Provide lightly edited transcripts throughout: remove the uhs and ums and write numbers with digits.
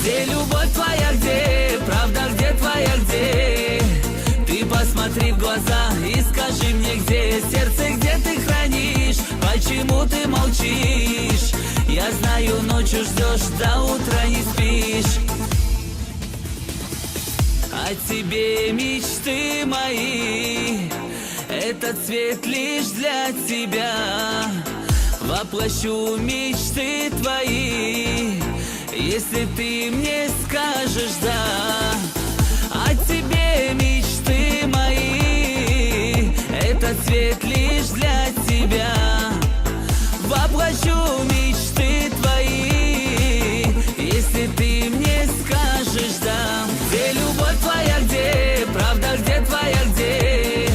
Где любовь твоя, где правда, где твоя, где? Ты посмотри в глаза и скажи мне, где сердце, где ты хранишь? Почему ты молчишь? Я знаю, ночью ждешь, до утра не спишь. О тебе мечты мои, этот цвет лишь для тебя. Воплощу мечты твои, если ты мне скажешь да. О тебе мечты мои, этот цвет лишь для тебя. Воплощу мечты твои, если ты мне скажешь да. Где любовь твоя, где правда, где твоя, где?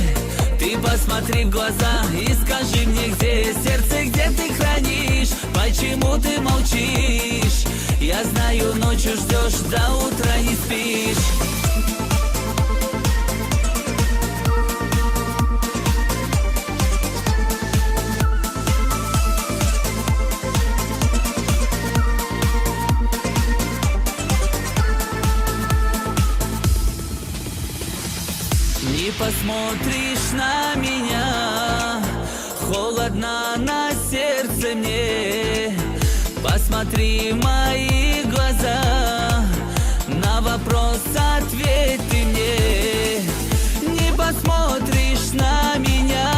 Ты посмотри в глаза и скажи мне, где сердце, где ты хранишь? Почему ты молчишь? Я знаю, ночью ждешь, до утра не спишь. Не посмотришь на меня, холодно на сердце мне. Посмотри в мои глаза, на вопрос ответь ты мне. Не посмотришь на меня,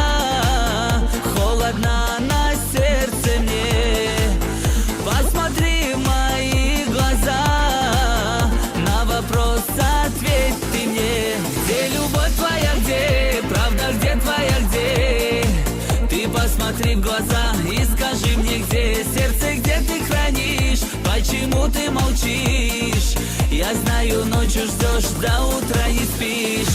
холодно на сердце мне. Посмотри в мои глаза, на вопрос ответь ты мне. Где любовь твоя, где правда, где твоя, где? Ты посмотри в глаза и скажи мне, где сердце, где ты хранишь? Почему ты молчишь? Я знаю, ночью ждешь, до утра не спишь.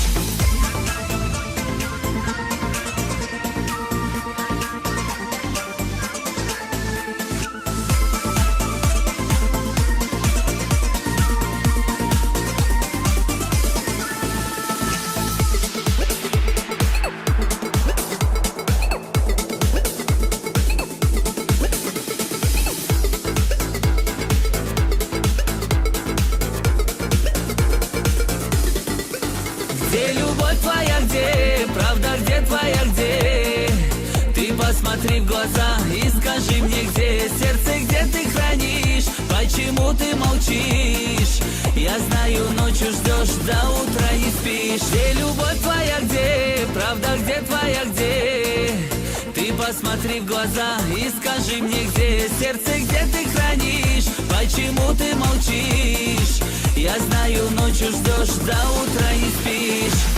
Где любовь твоя, где правда, где твоя, где? Ты посмотри в глаза и скажи мне, где сердце, где ты хранишь? Почему ты молчишь? Я знаю, ночью ждешь, до утра не спишь. Где любовь твоя, где правда, где твоя, где? Ты посмотри в глаза и скажи мне, где сердце, где ты хранишь? Почему ты молчишь? Я знаю, ночью ждешь, до утра не спишь.